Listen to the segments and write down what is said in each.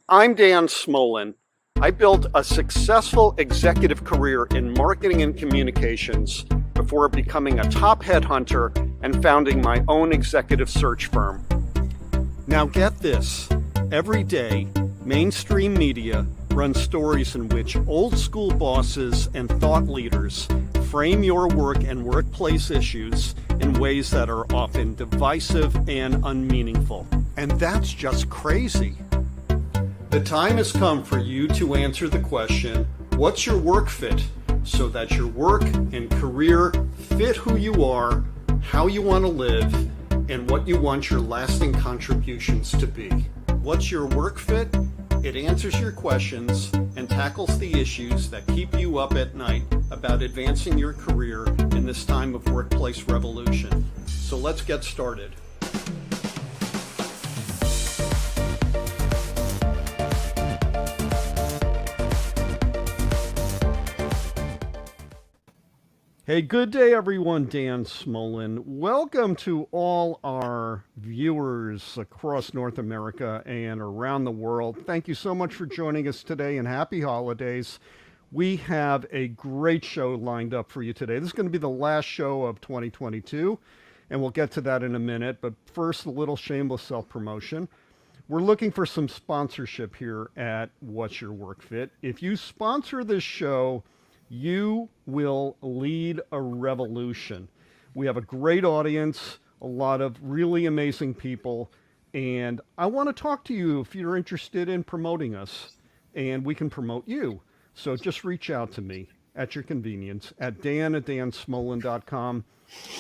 I'm Dan Smolin. I built a successful executive career in marketing and communications before becoming a top headhunter and founding my own executive search firm. Now get this, every day, mainstream media runs stories in which old school bosses and thought leaders frame your work and workplace issues in ways that are often divisive and unmeaningful. And that's just crazy. The time has come for you to answer the question, what's your work fit? So that your work and career fit who you are, how you want to live, and what you want your lasting contributions to be. What's your work fit? It answers your questions and tackles the issues that keep you up at night about advancing your career in this time of workplace revolution. So let's get started. Hey, good day everyone, Dan Smolin. Welcome to all our viewers across North America and around the world. Thank you so much for joining us today and happy holidays. We have a great show lined up for you today. This is going to be the last show of 2022, and we'll get to that in a minute. But first, a little shameless self-promotion. We're looking for some sponsorship here at What's Your Work Fit. If you sponsor this show, you will lead a revolution. We have a great audience, a lot of really amazing people, and I want to talk to you if you're interested in promoting us, and we can promote you. So just reach out to me at your convenience at dan@dansmolin.com,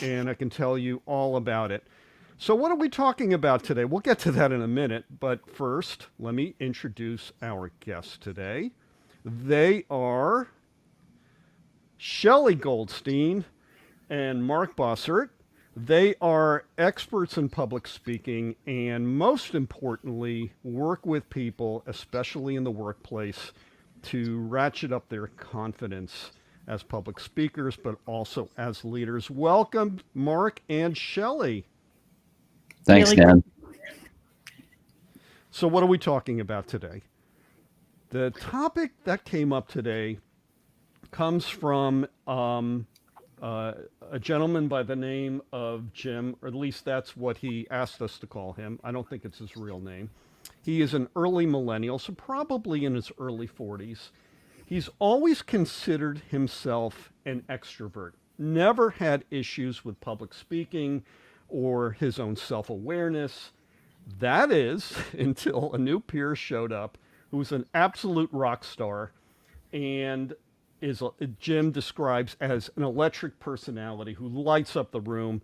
and I can tell you all about it. So what are we talking about today? We'll get to that in a minute, but first, let me introduce our guests today. They are Shelley Goldstein and Mark Bossert. They are experts in public speaking and most importantly, work with people, especially in the workplace, to ratchet up their confidence as public speakers, but also as leaders. Welcome, Mark and Shelley. Thanks, Dan. So what are we talking about today? The topic that came up today comes from a gentleman by the name of Jim, or at least that's what he asked us to call him. I don't think it's his real name. He is an early millennial, so probably in his early 40s. He's always considered himself an extrovert, never had issues with public speaking or his own self-awareness. That is, until a new peer showed up who was an absolute rock star and Jim describes as an electric personality who lights up the room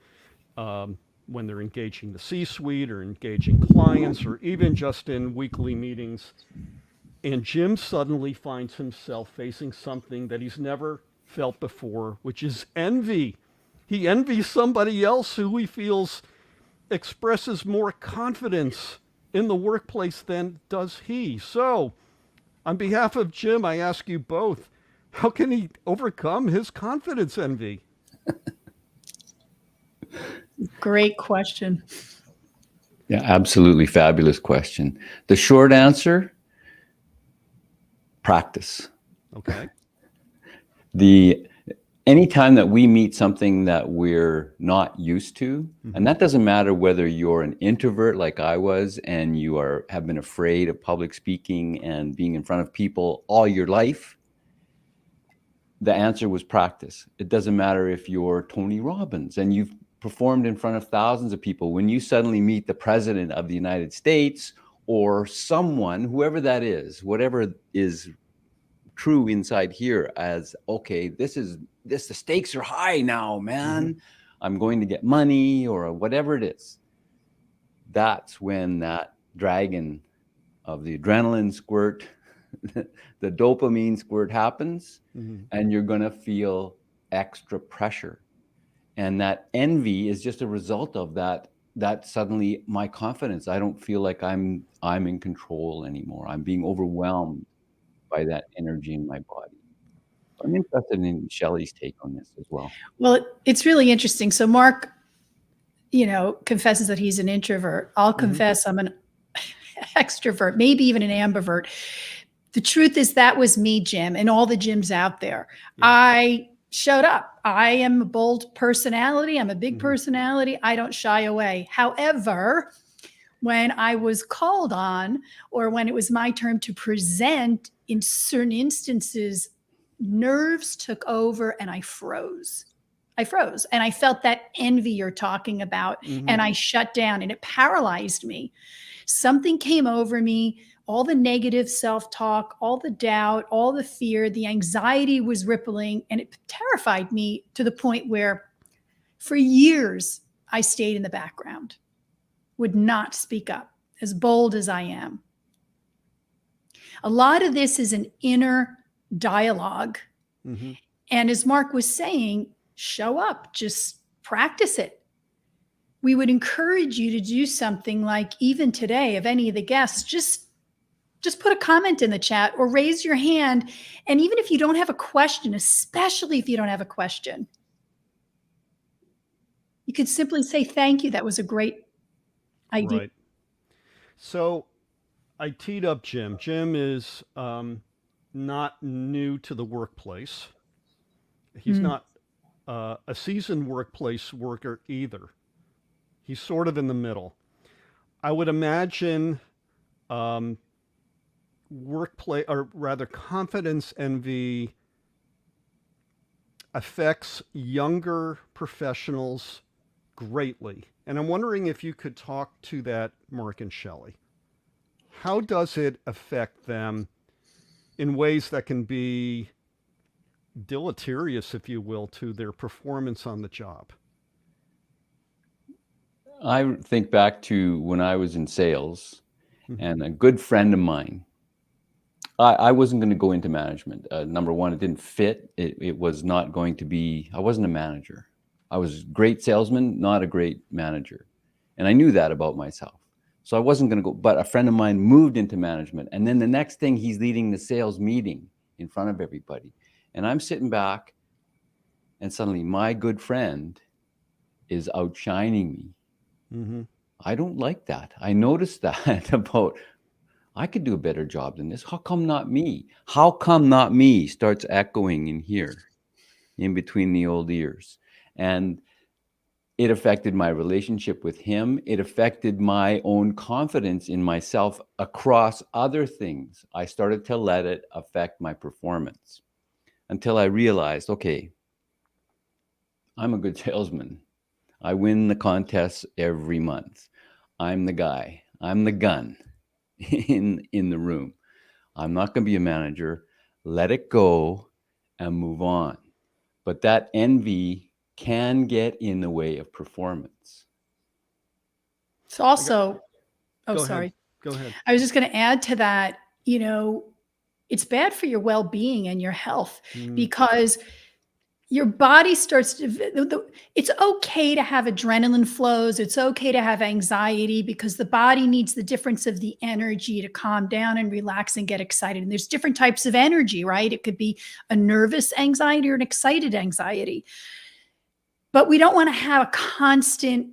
when they're engaging the C-suite or engaging clients or even just in weekly meetings. And Jim suddenly finds himself facing something that he's never felt before, which is envy. He envies somebody else who he feels expresses more confidence in the workplace than does he. So, on behalf of Jim, I ask you both, how can he overcome his confidence envy? Great question. Yeah, absolutely fabulous question. The short answer, practice. Okay. Anytime that we meet something that we're not used to, and that doesn't matter whether you're an introvert like I was and you have been afraid of public speaking and being in front of people all your life, the answer was practice. It doesn't matter if you're Tony Robbins and you've performed in front of thousands of people. When you suddenly meet the president of the United States or someone, whoever that is, whatever is true inside here as, okay, the stakes are high now, man. I'm going to get money or whatever it is. That's when that dragon of the adrenaline squirt, the dopamine squirt happens, and you're going to feel extra pressure. And that envy is just a result of that suddenly my confidence, I don't feel like I'm in control anymore. I'm being overwhelmed by that energy in my body. I'm interested in Shelley's take on this as well. Well, it's really interesting. So Mark, confesses that he's an introvert. I'll confess I'm an extrovert, maybe even an ambivert. The truth is that was me, Jim, and all the Jims out there. Yeah. I showed up. I am a bold personality. I'm a big Mhm. personality. I don't shy away. However, when I was called on, or when it was my turn to present, in certain instances, nerves took over and I froze. And I felt that envy you're talking about, Mhm. and I shut down and it paralyzed me. Something came over me, all the negative self-talk, all the doubt, all the fear, the anxiety was rippling, and it terrified me to the point where for years I stayed in the background, would not speak up, as bold as I am. A lot of this is an inner dialogue. Mhm. And as Mark was saying, show up, just practice it. We would encourage you to do something like, even today, of any of the guests, just put a comment in the chat or raise your hand. And even if you don't have a question, especially if you don't have a question, you could simply say, thank you. That was a great idea. Right. So I teed up Jim. Jim is not new to the workplace. He's not a seasoned workplace worker either. He's sort of in the middle. I would imagine workplace, or rather confidence envy, affects younger professionals greatly. And I'm wondering if you could talk to that, Mark and Shelley. How does it affect them in ways that can be deleterious, if you will, to their performance on the job? I think back to when I was in sales, Mhm. and a good friend of mine, I wasn't going to go into management. Number one, it didn't fit. It was not going to be, I wasn't a manager. I was a great salesman, not a great manager. And I knew that about myself. So I wasn't going to go, but a friend of mine moved into management. And then the next thing, he's leading the sales meeting in front of everybody. And I'm sitting back, and suddenly my good friend is outshining me. Mm-hmm. I don't like that. I noticed that about, I could do a better job than this. How come not me? How come not me starts echoing in here, in between the old ears. And it affected my relationship with him. It affected my own confidence in myself across other things. I started to let it affect my performance until I realized, okay, I'm a good salesman. I win the contests every month. I'm the guy. I'm the gun in the room. I'm not going to be a manager. Let it go and move on. But that envy can get in the way of performance. It's also, oh, Go ahead. sorry. Go ahead. I was just going to add to that, it's bad for your well-being and your health, because your body starts to, it's okay to have adrenaline flows. It's okay to have anxiety, because the body needs the difference of the energy to calm down and relax and get excited. And there's different types of energy, right? It could be a nervous anxiety or an excited anxiety. But we don't want to have a constant,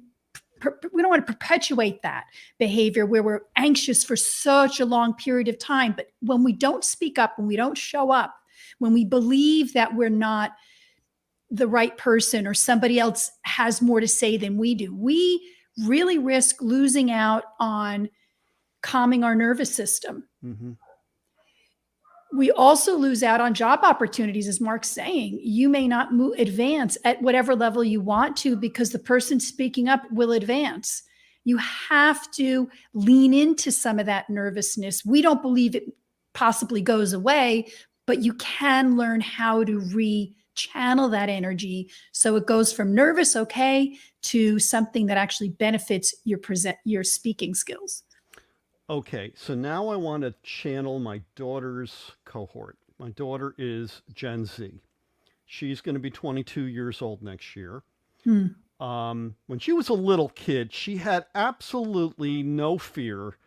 we don't want to perpetuate that behavior where we're anxious for such a long period of time. But when we don't speak up, when we don't show up, when we believe that we're not the right person or somebody else has more to say than we do, we really risk losing out on calming our nervous system. Mm-hmm. We also lose out on job opportunities, as Mark's saying. You may not advance at whatever level you want to, because the person speaking up will advance. You have to lean into some of that nervousness. We don't believe it possibly goes away, but you can learn how to channel that energy so it goes from nervous, okay, to something that actually benefits your speaking skills. Okay, so now I want to channel my daughter's cohort. My daughter is Gen Z. She's going to be 22 years old next year. When she was a little kid, she had absolutely no fear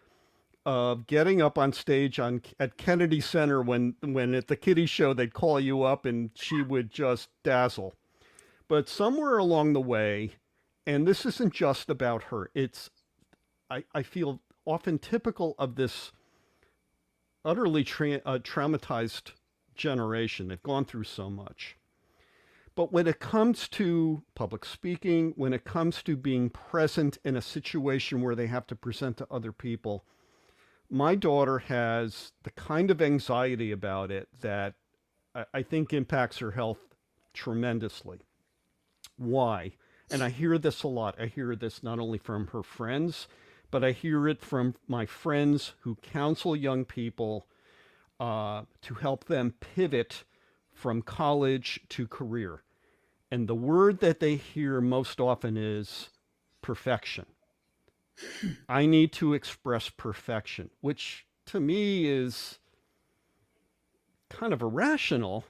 of getting up on stage at Kennedy Center when at the kiddie show they'd call you up and she would just dazzle. But somewhere along the way, and this isn't just about her, I feel often typical of this utterly traumatized generation. They've gone through so much. But when it comes to public speaking, when it comes to being present in a situation where they have to present to other people, my daughter has the kind of anxiety about it that I think impacts her health tremendously. Why? And I hear this a lot. I hear this not only from her friends, but I hear it from my friends who counsel young people to help them pivot from college to career. And the word that they hear most often is perfection. I need to express perfection, which to me is kind of irrational.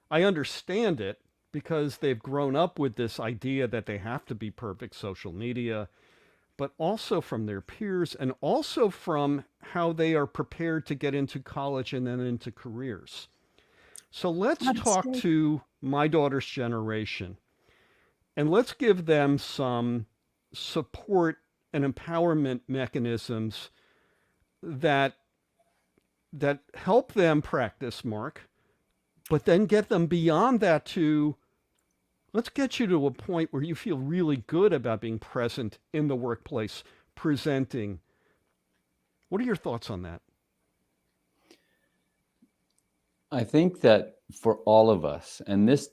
I understand it because they've grown up with this idea that they have to be perfect, social media, but also from their peers and also from how they are prepared to get into college and then into careers. So let's talk to my daughter's generation and let's give them some support and empowerment mechanisms that help them practice, Mark, but then get them beyond that to, let's get you to a point where you feel really good about being present in the workplace, presenting. What are your thoughts on that? I think that for all of us, and this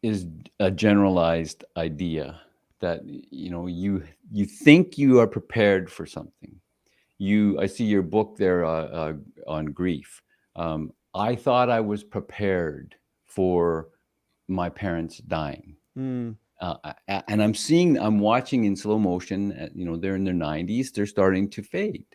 is a generalized idea, that you think you are prepared for something. I see your book there on grief. I thought I was prepared for my parents dying. And I'm watching in slow motion, they're in their 90s, they're starting to fade.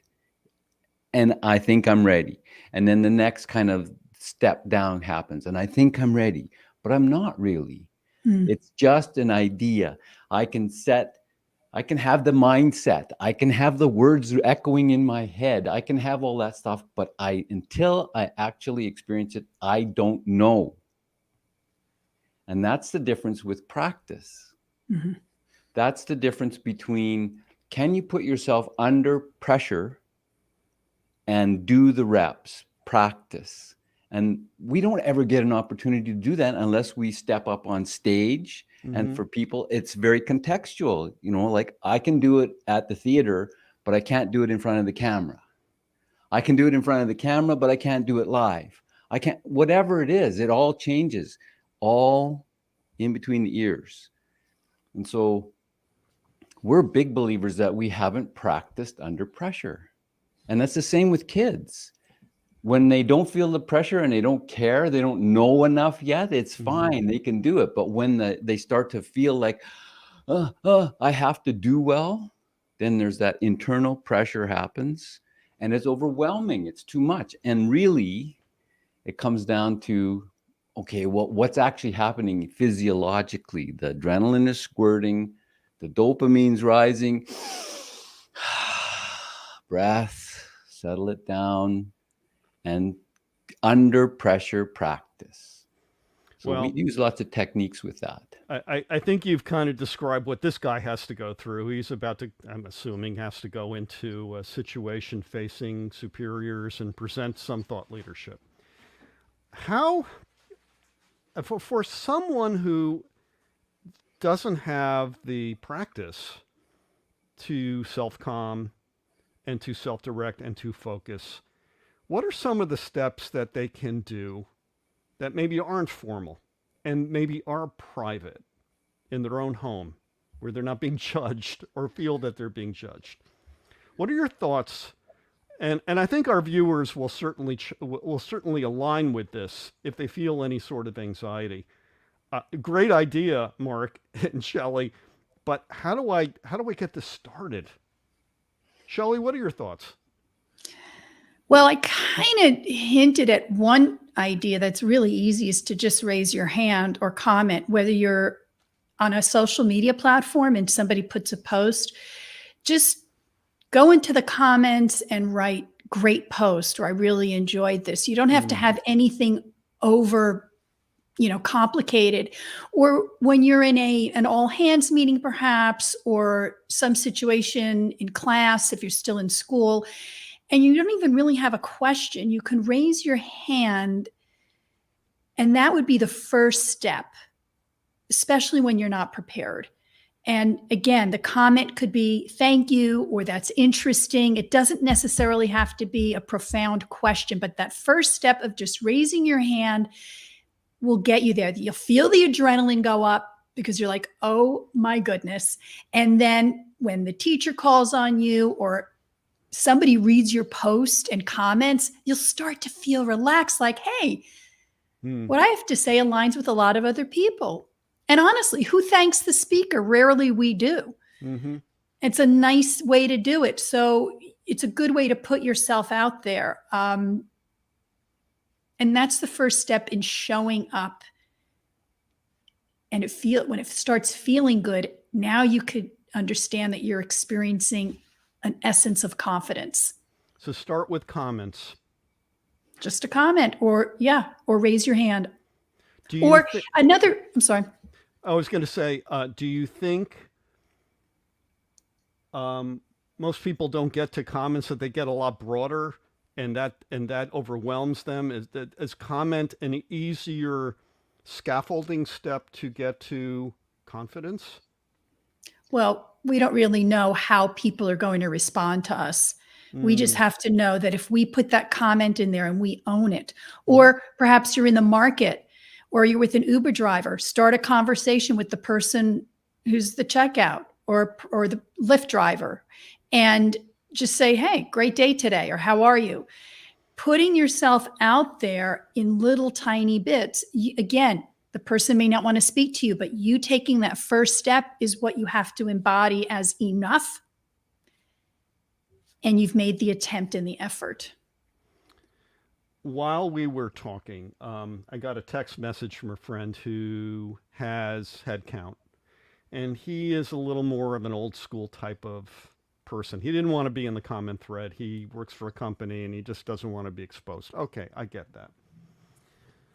And I think I'm ready. And then the next kind of step down happens and I think I'm ready, but I'm not really. It's just an idea. I can have the mindset. I can have the words echoing in my head. I can have all that stuff, but until I actually experience it, I don't know. And that's the difference with practice. Mm-hmm. That's the difference between, can you put yourself under pressure and do the reps, practice? And we don't ever get an opportunity to do that unless we step up on stage. Mm-hmm. And for people, it's very contextual. Like I can do it at the theater, but I can't do it in front of the camera. I can do it in front of the camera, but I can't do it live. I can't, whatever it is, it all changes, all in between the ears. And so we're big believers that we haven't practiced under pressure. And that's the same with kids. When they don't feel the pressure and they don't care, they don't know enough yet, it's fine. Mm-hmm. They can do it. But when they start to feel like, I have to do well, then there's that internal pressure happens and it's overwhelming. It's too much. And really, it comes down to, okay, what's actually happening physiologically? The adrenaline is squirting, the dopamine's rising. Breath, settle it down. And under pressure practice. So we use lots of techniques with that. I think you've kind of described what this guy has to go through. He's about to, I'm assuming, has to go into a situation facing superiors and present some thought leadership. How, for someone who doesn't have the practice to self-calm and to self-direct and to focus, what are some of the steps that they can do that maybe aren't formal and maybe are private in their own home where they're not being judged or feel that they're being judged? What are your thoughts? And I think our viewers will certainly align with this if they feel any sort of anxiety. Great idea, Mark and Shelley, but how do I get this started? Shelley, what are your thoughts? Well, I kind of hinted at one idea that's really easy is to just raise your hand or comment, whether you're on a social media platform and somebody puts a post, just go into the comments and write "great post" or "I really enjoyed this." You don't have to have anything over complicated, or when you're in an all hands meeting, perhaps, or some situation in class, if you're still in school, and you don't even really have a question, you can raise your hand. And that would be the first step, especially when you're not prepared. And again, the comment could be thank you, or that's interesting. It doesn't necessarily have to be a profound question, but that first step of just raising your hand will get you there. You'll feel the adrenaline go up because you're like, oh my goodness. And then when the teacher calls on you or somebody reads your post and comments, you'll start to feel relaxed, like, hey, what I have to say aligns with a lot of other people. And honestly, who thanks the speaker? Rarely we do. Mm-hmm. It's a nice way to do it. So it's a good way to put yourself out there. And that's the first step in showing up. And when it starts feeling good, now you could understand that you're experiencing an essence of confidence. So start with comments. Just a comment, or raise your hand. I'm sorry. I was going to say, do you think most people don't get to comments, that they get a lot broader, and that overwhelms them? Is comment an easier scaffolding step to get to confidence? Well, we don't really know how people are going to respond to us. We just have to know that if we put that comment in there and we own it, or perhaps you're in the market or you're with an Uber driver, start a conversation with the person who's the checkout or the Lyft driver, and just say, hey, great day today, or how are you? Putting yourself out there in little tiny bits. Again, the person may not want to speak to you, but you taking that first step is what you have to embody as enough. And you've made the attempt and the effort. While we were talking, I got a text message from a friend who has headcount, and he is a little more of an old school type of person. He didn't want to be in the comment thread. He works for a company and he just doesn't want to be exposed. Okay, I get that.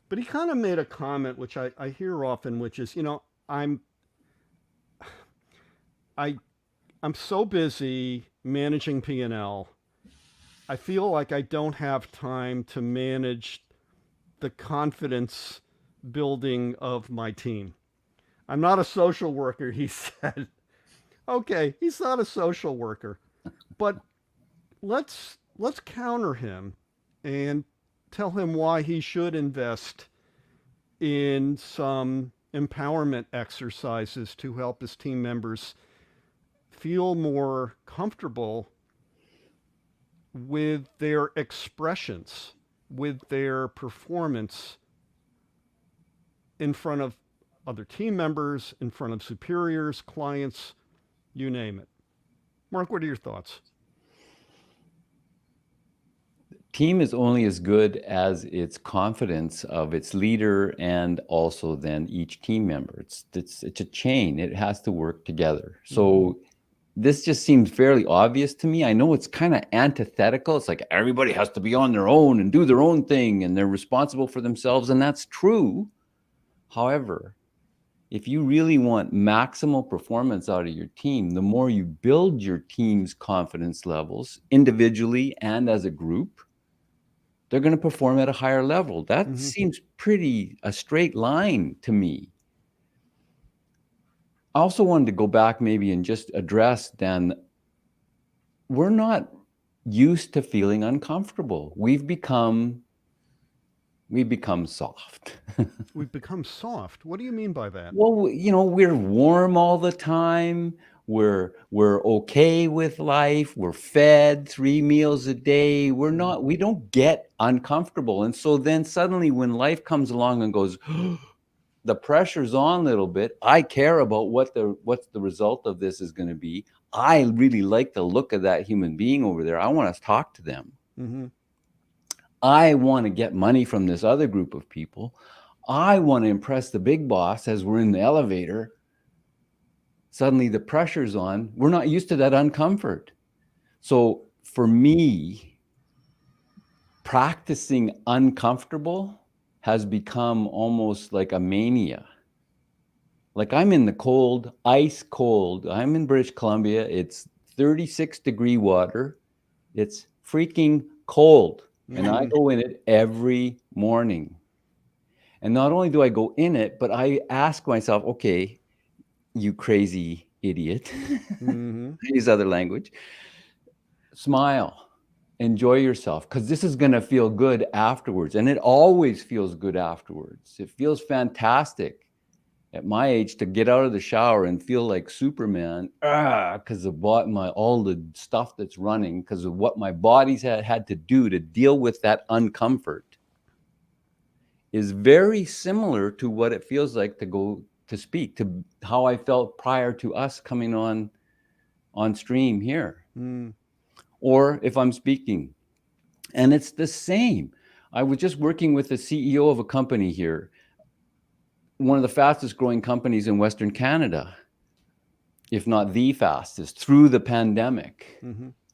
But he kind of made a comment, which I hear often, which is, I'm so busy managing P&L, I feel like I don't have time to manage the confidence building of my team. I'm not a social worker, he said. Okay, he's not a social worker, but let's counter him and tell him why he should invest in some empowerment exercises to help his team members feel more comfortable with their expressions, with their performance in front of other team members, in front of superiors, clients, you name it. Mark, what are your thoughts? Team is only as good as its confidence of its leader and also then each team member. It's a chain. It has to work together. So this just seems fairly obvious to me. I know it's kind of antithetical. It's like everybody has to be on their own and do their own thing and they're responsible for themselves, and that's true. However, if you really want maximal performance out of your team, the more you build your team's confidence levels individually and as a group, they're going to perform at a higher level. That seems pretty a straight line to me. I also wanted to go back maybe and just address, Dan, we're not used to feeling uncomfortable. We've become soft. We've become soft. What do you mean by that? Well, we're warm all the time. We're okay with life. We're fed 3 meals a day. We don't get uncomfortable. And so then suddenly when life comes along and goes, the pressure's on a little bit. I care about what's the result of this is going to be. I really like the look of that human being over there. I want to talk to them. I want to get money from this other group of people. I want to impress the big boss as we're in the elevator. Suddenly the pressure's on. We're not used to that uncomfort. So for me, practicing uncomfortable has become almost like a mania. Like I'm in the cold, ice cold. I'm in British Columbia. It's 36-degree water. It's freaking cold. And I go in it every morning. And not only do I go in it, but I ask myself, okay, you crazy idiot, use other language, smile, enjoy yourself, because this is going to feel good afterwards. And it always feels good afterwards. It feels fantastic at my age to get out of the shower and feel like Superman, because of all the stuff that's running, because of what my body's had to do to deal with that uncomfort, is very similar to what it feels like to go to speak, to how I felt prior to us coming on stream here. Or if I'm speaking, and it's the same. I was just working with the CEO of a company here, one of the fastest growing companies in Western Canada, if not the fastest, through the pandemic,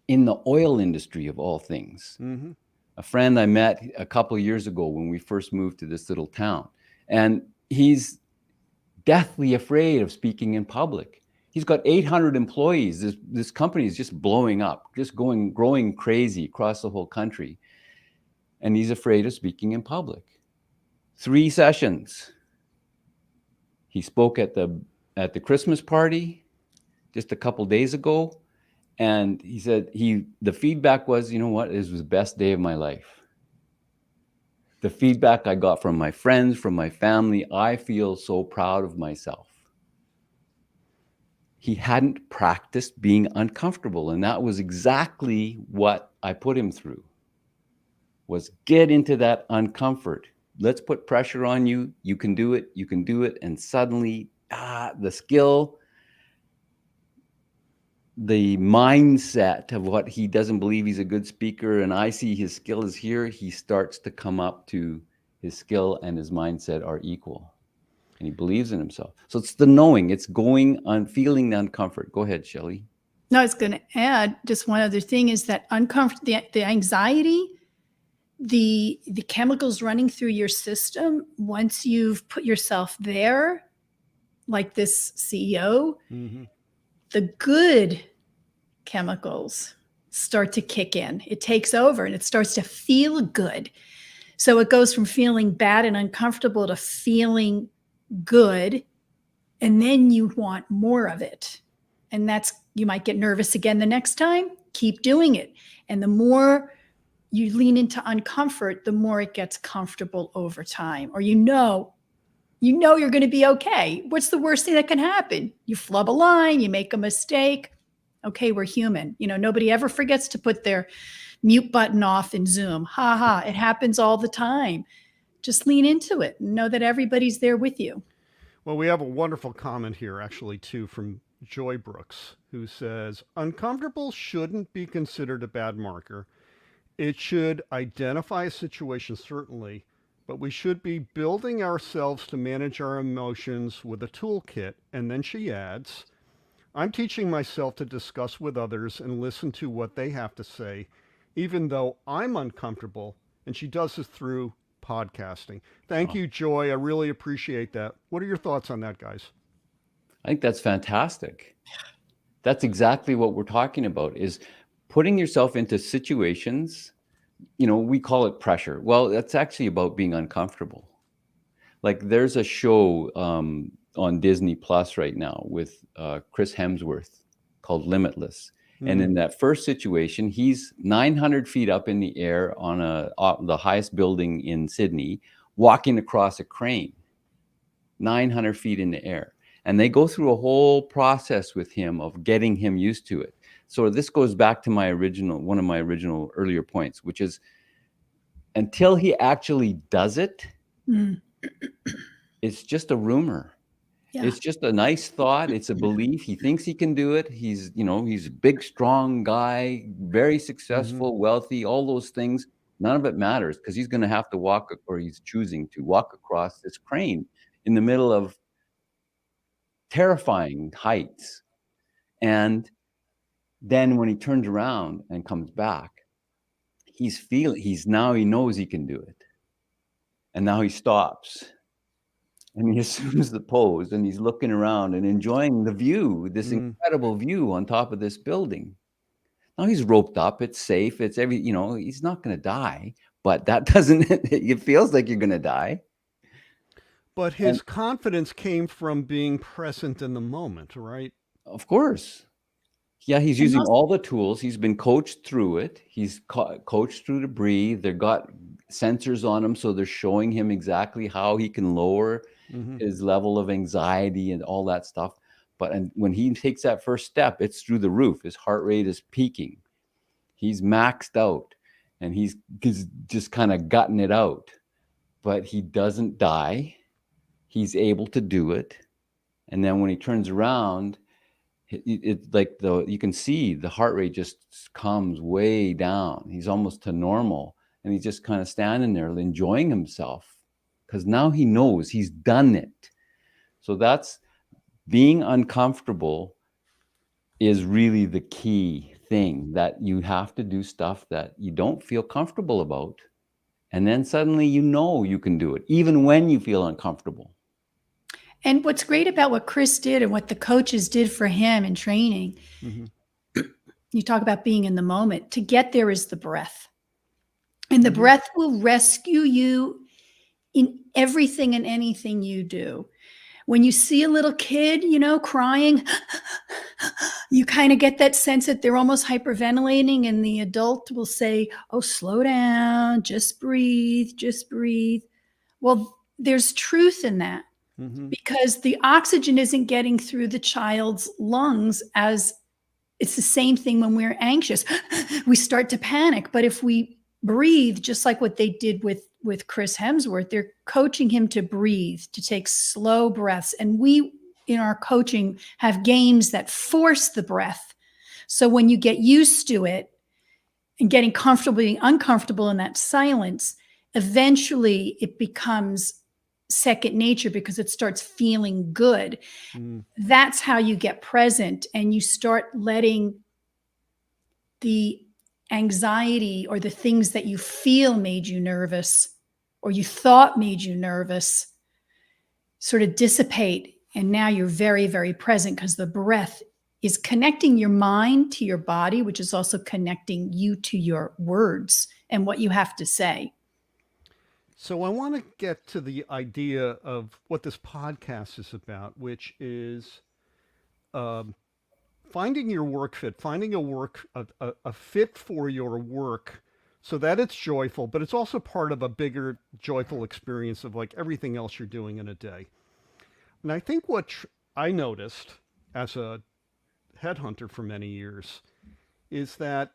in the oil industry of all things. A friend I met a couple of years ago when we first moved to this little town, and he's deathly afraid of speaking in public. He's got 800 employees. This company is just blowing up, just growing crazy across the whole country. And he's afraid of speaking in public. 3 sessions. He spoke at the Christmas party just a couple days ago. And he said the feedback was, you know what, this was the best day of my life. The feedback I got from my friends, from my family, I feel so proud of myself. He hadn't practiced being uncomfortable. And that was exactly what I put him through, was get into that uncomfort. Let's put pressure on you. You can do it. You can do it. And suddenly, the skill, the mindset of what he doesn't believe he's a good speaker, and I see his skill is here, he starts to come up to his skill and his mindset are equal. And he believes in himself. So it's the knowing, it's going on, feeling the uncomfort. Go ahead, Shelley. No, I was going to add just one other thing is that the anxiety, the chemicals running through your system, once you've put yourself there, like this CEO, the good chemicals start to kick in. It takes over and it starts to feel good. So it goes from feeling bad and uncomfortable to feeling good. And then you want more of it. And you might get nervous again the next time. Keep doing it. And the more you lean into uncomfort, the more it gets comfortable over time. Or you know you're going to be okay. What's the worst thing that can happen? You flub a line, you make a mistake. Okay, we're human. Nobody ever forgets to put their mute button off in Zoom. Ha ha, it happens all the time. Just lean into it and know that everybody's there with you. Well, we have a wonderful comment here, actually, too, from Joy Brooks, who says, uncomfortable shouldn't be considered a bad marker. It should identify a situation, certainly, but we should be building ourselves to manage our emotions with a toolkit. And then she adds, I'm teaching myself to discuss with others and listen to what they have to say, even though I'm uncomfortable. And she does this through podcasting. Thank you, Joy. I really appreciate that. What are your thoughts on that, guys? I think that's fantastic. That's exactly what we're talking about, is putting yourself into situations, we call it pressure. Well, that's actually about being uncomfortable. Like there's a show on Disney Plus right now with Chris Hemsworth called Limitless. And in that first situation, he's 900 feet up in the air on the highest building in Sydney, walking across a crane, 900 feet in the air. And they go through a whole process with him of getting him used to it. So this goes back to one of my original earlier points, which is until he actually does it, it's just a rumor. Yeah. It's just a nice thought. It's a belief. He thinks he can do it. He's a big, strong guy, very successful, wealthy, all those things. None of it matters because he's going to have to walk, or he's choosing to walk across this crane in the middle of terrifying heights. And then when he turns around and comes back, he knows he can do it. And now he stops and he assumes the pose and he's looking around and enjoying the view, this incredible view on top of this building. Now he's roped up, it's safe, it's he's not going to die, but that doesn't, it feels like you're going to die. But his confidence came from being present in the moment, right? Of course. Yeah, he's using all the tools. He's been coached through it. He's coached through to breathe. They've got sensors on him, so they're showing him exactly how he can lower his level of anxiety and all that stuff. But when he takes that first step, it's through the roof. His heart rate is peaking. He's maxed out, and he's just kind of gutting it out. But he doesn't die. He's able to do it. And then when he turns around, it's like you can see the heart rate just comes way down. He's almost to normal, and he's just kind of standing there enjoying himself because now he knows he's done it. So that's being uncomfortable is really the key thing, that you have to do stuff that you don't feel comfortable about. And then suddenly you can do it, even when you feel uncomfortable. And what's great about what Chris did and what the coaches did for him in training, you talk about being in the moment. To get there is the breath. And the breath will rescue you in everything and anything you do. When you see a little kid, crying, you kind of get that sense that they're almost hyperventilating, and the adult will say, "Oh, slow down, just breathe, just breathe." Well, there's truth in that. Because the oxygen isn't getting through the child's lungs. As it's the same thing when we're anxious. We start to panic. But if we breathe, just like what they did with Chris Hemsworth, they're coaching him to breathe, to take slow breaths. And we, in our coaching, have games that force the breath. So when you get used to it and getting comfortable, being uncomfortable in that silence, eventually it becomes second nature because it starts feeling good. That's how you get present, and you start letting the anxiety or the things that you feel made you nervous or you thought made you nervous sort of dissipate. And now you're very, very present because the breath is connecting your mind to your body, which is also connecting you to your words and what you have to say. So I want to get to the idea of what this podcast is about, which is finding your work fit, finding a fit for your work so that it's joyful, but it's also part of a bigger joyful experience of like everything else you're doing in a day. And I think what I noticed as a headhunter for many years is that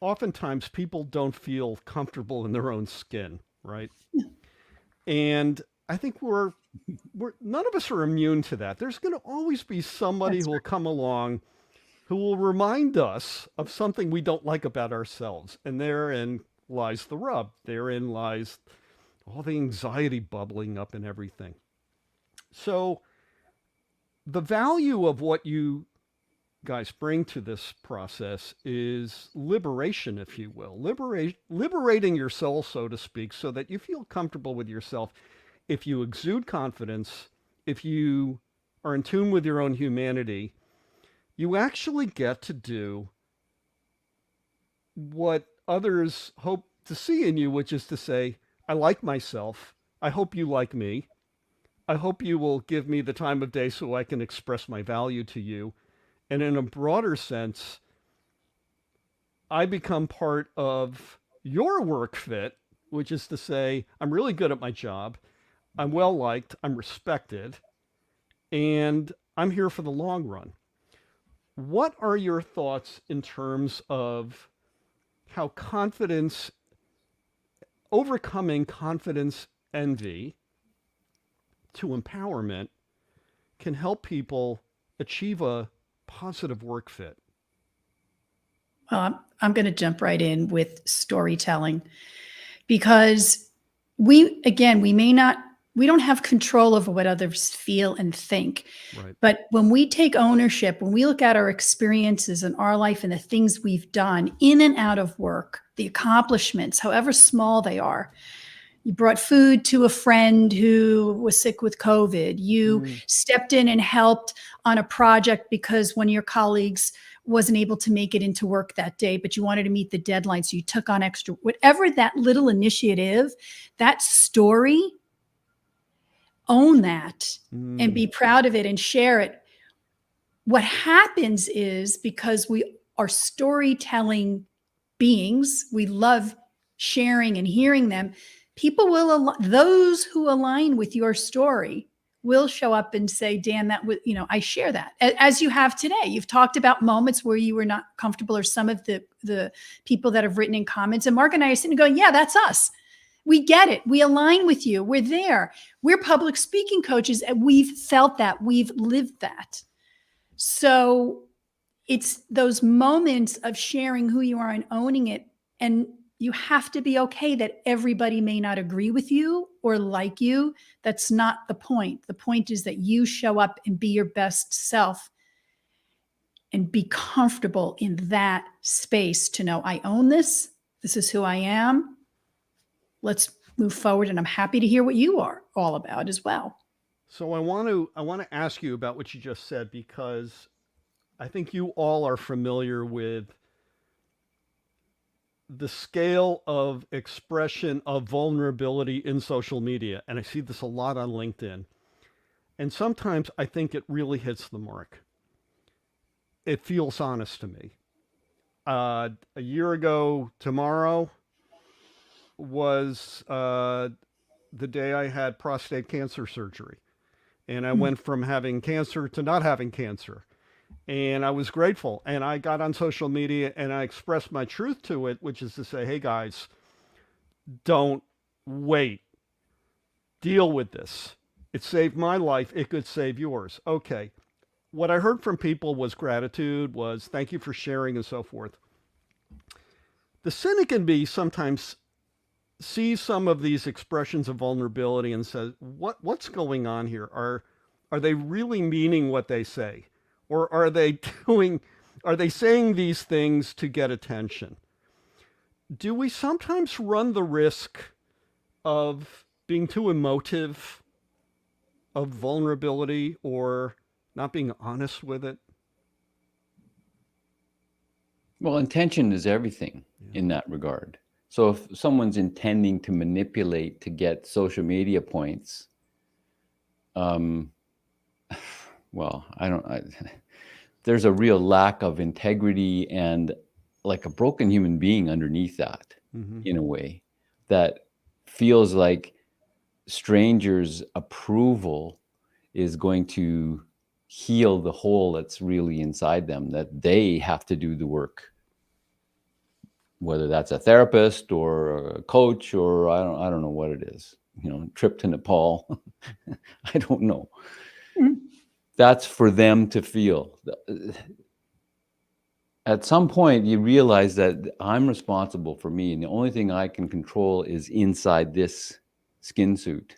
oftentimes people don't feel comfortable in their own skin, right? And I think we're none of us are immune to that. There's going to always be somebody who will come along who will remind us of something we don't like about ourselves. And therein lies the rub. Therein lies all the anxiety bubbling up and everything. So the value of what you guys bring to this process is liberation, if you will. Liberating your soul, so to speak, so that you feel comfortable with yourself. If you exude confidence, if you are in tune with your own humanity, you actually get to do what others hope to see in you, which is to say, I like myself. I hope you like me. I hope you will give me the time of day so I can express my value to you. And in a broader sense, I become part of your work fit, which is to say, I'm really good at my job. I'm well liked. I'm respected. And I'm here for the long run. What are your thoughts in terms of how overcoming confidence envy to empowerment can help people achieve a positive work fit? Well, I'm going to jump right in with storytelling, because we may not We don't have control over what others feel and think. Right. But when we take ownership, when we look at our experiences in our life and the things we've done in and out of work, the accomplishments, however small they are, you brought food to a friend who was sick with COVID. You stepped in and helped on a project because one of your colleagues wasn't able to make it into work that day, but you wanted to meet the deadline. So you took on extra, whatever that little initiative, that story, own that and be proud of it and share it. What happens is, because we are storytelling beings, we love sharing and hearing them. People will, those who align with your story will show up and say, Dan, that was, I share that. As you have today. You've talked about moments where you were not comfortable, or some of the people that have written in comments. And Mark and I are sitting going, yeah, that's us. We get it. We align with you. We're there. We're public speaking coaches, and we've felt that. We've lived that. So it's those moments of sharing who you are and owning it. And you have to be okay that everybody may not agree with you or like you. That's not the point. The point is that you show up and be your best self and be comfortable in that space to know, I own this. This is who I am. Let's move forward. And I'm happy to hear what you are all about as well. So I want to ask you about what you just said, because I think you all are familiar with the scale of expression of vulnerability in social media. And I see this a lot on LinkedIn. And sometimes I think it really hits the mark. It feels honest to me. A year ago tomorrow was the day I had prostate cancer surgery. And I went from having cancer to not having cancer. And I was grateful. And I got on social media and I expressed my truth to it, which is to say, hey guys, don't wait. Deal with this. It saved my life. It could save yours. Okay. What I heard from people was gratitude, was thank you for sharing and so forth. The cynic in me sometimes sees some of these expressions of vulnerability and says, what's going on here? Are they really meaning what they say? Or are they saying these things to get attention? Do we sometimes run the risk of being too emotive, of vulnerability, or not being honest with it? Well, intention is everything in that regard. So if someone's intending to manipulate to get social media points, well, there's a real lack of integrity and like a broken human being underneath that, in a way, that feels like strangers' approval is going to heal the hole that's really inside them, that they have to do the work. Whether that's a therapist or a coach, or I don't know what it is, trip to Nepal. I don't know. That's for them to feel. At some point, you realize that I'm responsible for me, and the only thing I can control is inside this skin suit.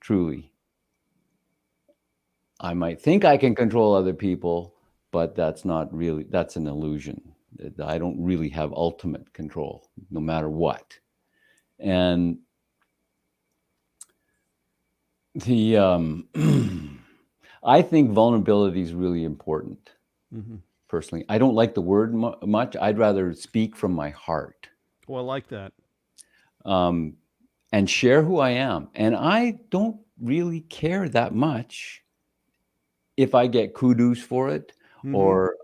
Truly. I might think I can control other people, but that's an illusion. I don't really have ultimate control, no matter what. And the I think vulnerability is really important. Personally, I don't like the word much. I'd rather speak from my heart. Well, I like that. And share who I am. And I don't really care that much if I get kudos for it, or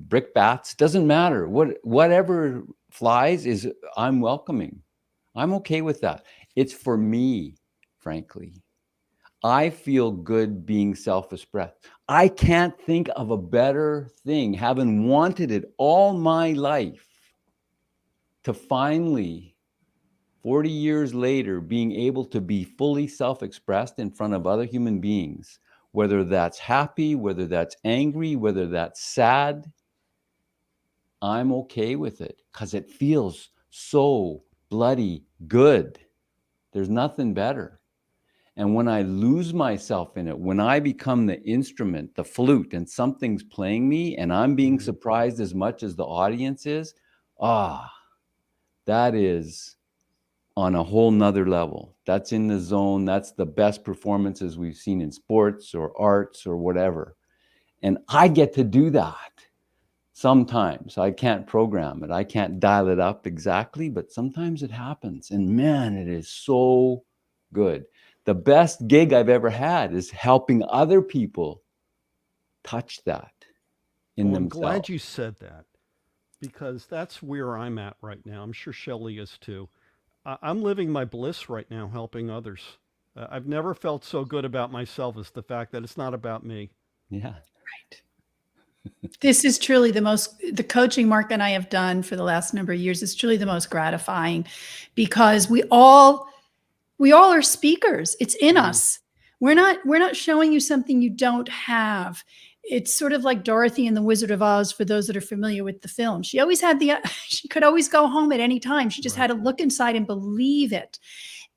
brickbats. Doesn't matter. Whatever flies is, I'm welcoming. I'm okay with that. It's for me, frankly. I feel good being self-expressed. I can't think of a better thing, having wanted it all my life, to finally, 40 years later, being able to be fully self-expressed in front of other human beings, whether that's happy, whether that's angry, whether that's sad. I'm okay with it because it feels so bloody good. There's nothing better. And when I lose myself in it, when I become the instrument, the flute, and something's playing me and I'm being surprised as much as the audience is, that is on a whole nother level. That's in the zone. That's the best performances we've seen in sports or arts or whatever. And I get to do that. Sometimes I can't program it. I can't dial it up exactly, but sometimes it happens. And man, it is so good. The best gig I've ever had is helping other people touch that in Well, I'm themselves. glad you said that, because that's where I'm at right now. I'm sure Shelley is too. I'm living my bliss right now, helping others. I've never felt so good about myself as the fact that it's not about me. Yeah. Right. This is truly the coaching Mark and I have done for the last number of years is truly the most gratifying, because we all are speakers. It's in us. We're not showing you something you don't have. It's sort of like Dorothy and the Wizard of Oz, for those that are familiar with the film. She always had she could always go home at any time. She just had to look inside and believe it.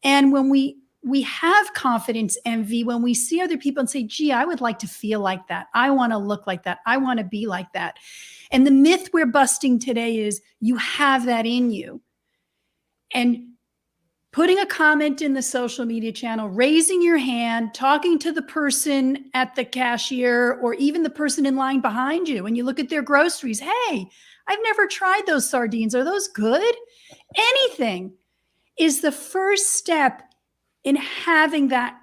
And when we have confidence envy, when we see other people and say, gee, I would like to feel like that. I want to look like that. I want to be like that. And the myth we're busting today is you have that in you. And putting a comment in the social media channel, raising your hand, talking to the person at the cashier or even the person in line behind you, and you look at their groceries. Hey, I've never tried those sardines. Are those good? Anything is the first step in having that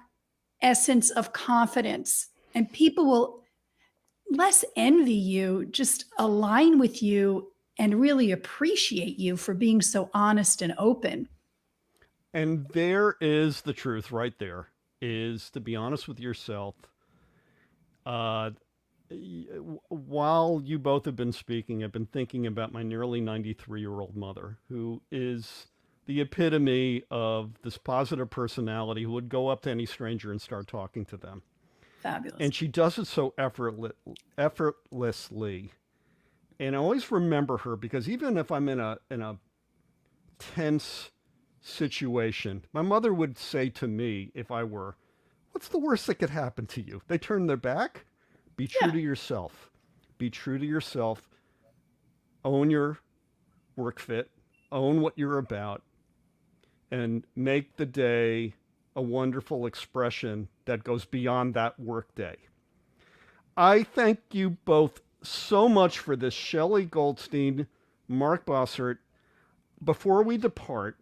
essence of confidence. And people will less envy you, just align with you and really appreciate you for being so honest and open. And there is the truth right there, is to be honest with yourself. While you both have been speaking, I've been thinking about my nearly 93-year-old mother, who is the epitome of this positive personality who would go up to any stranger and start talking to them. Fabulous. And she does it so effortlessly. And I always remember her, because even if I'm in a tense situation, my mother would say to me, if I were, what's the worst that could happen to you? They turn their back? Be true to yourself. Be true to yourself. Own your work fit. Own what you're about. And make the day a wonderful expression that goes beyond that work day. I thank you both so much for this. Shelley Goldstein, Mark Bossert. Before we depart,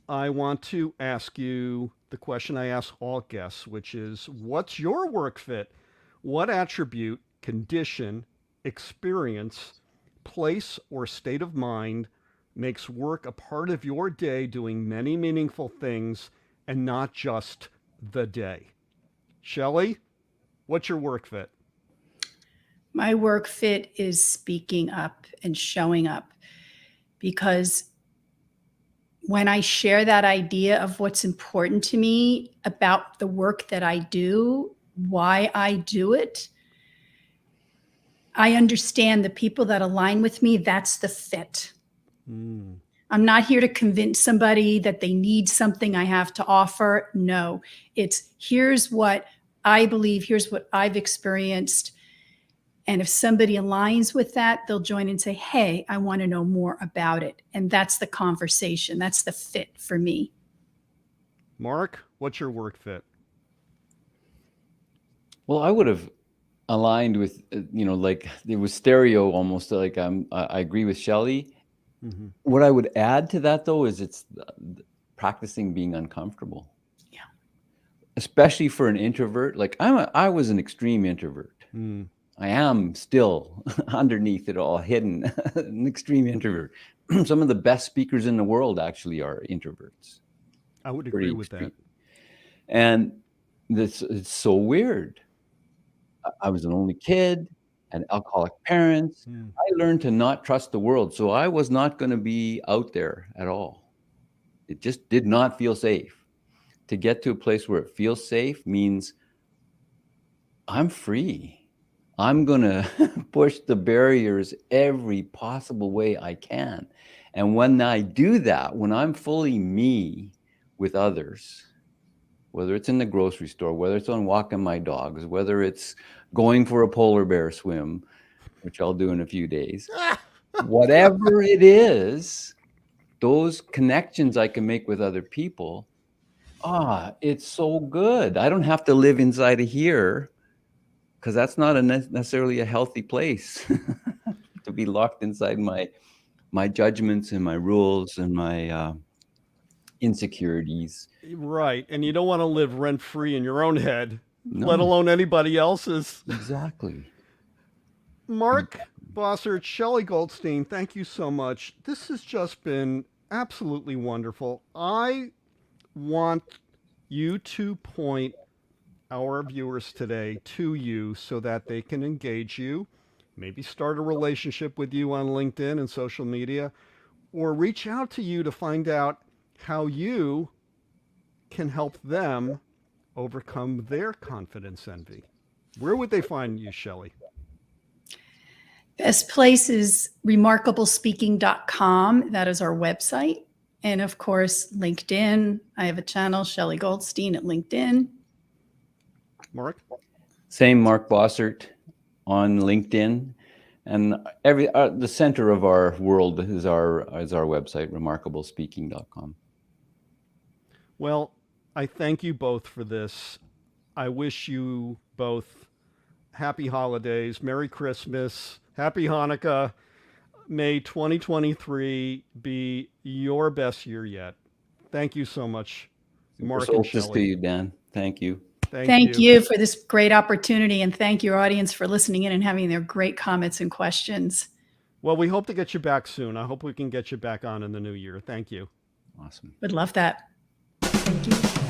I want to ask you the question I ask all guests, which is, what's your work fit? What attribute, condition, experience, place, or state of mind makes work a part of your day, doing many meaningful things and not just the day? Shelley, what's your work fit? My work fit is speaking up and showing up, because when I share that idea of what's important to me about the work that I do, why I do it, I understand the people that align with me, that's the fit. I'm not here to convince somebody that they need something I have to offer. No, it's here's what I believe, here's what I've experienced. And if somebody aligns with that, they'll join and say, hey, I want to know more about it. And that's the conversation. That's the fit for me. Mark, what's your work fit? Well, I would have aligned with, like it was stereo almost, like I agree with Shelley. Mm-hmm. What I would add to that, though, is it's practicing being uncomfortable. Yeah. Especially for an introvert. Like I was an extreme introvert. I am still underneath it all, hidden, an extreme introvert. Some of the best speakers in the world actually are introverts. I would agree with that. And it's so weird. I was an only kid, had alcoholic parents. I learned to not trust the world. So I was not going to be out there at all. It just did not feel safe. To get to a place where it feels safe means I'm free. I'm going to push the barriers every possible way I can. And when I do that, when I'm fully me, with others, whether it's in the grocery store, whether it's on walking my dogs, whether it's going for a polar bear swim, which I'll do in a few days, whatever it is, those connections I can make with other people, it's so good. I don't have to live inside of here, because that's not necessarily a healthy place to be locked inside my judgments and my rules and my insecurities. Right. And you don't want to live rent free in your own head, No. let alone anybody else's. Exactly. Mark Bossert, Shelley Goldstein, thank you so much. This has just been absolutely wonderful. I want you to point our viewers today to you so that they can engage you, maybe start a relationship with you on LinkedIn and social media, or reach out to you to find out how you can help them overcome their confidence envy. Where would they find you, Shelley? Best place is remarkablespeaking.com. That is our website. And of course, LinkedIn. I have a channel, Shelley Goldstein at LinkedIn. Mark? Same, Mark Bossert on LinkedIn. And the center of our world is our website, remarkablespeaking.com. Well, I thank you both for this. I wish you both happy holidays, Merry Christmas, Happy Hanukkah. May 2023 be your best year yet. Thank you so much, Mark and Solstice to Shelley. you, Dan. Thank you. Thank you for this great opportunity, and thank your audience for listening in and having their great comments and questions. Well, we hope to get you back soon. I hope we can get you back on in the new year. Thank you. Awesome. Would love that. Thank you.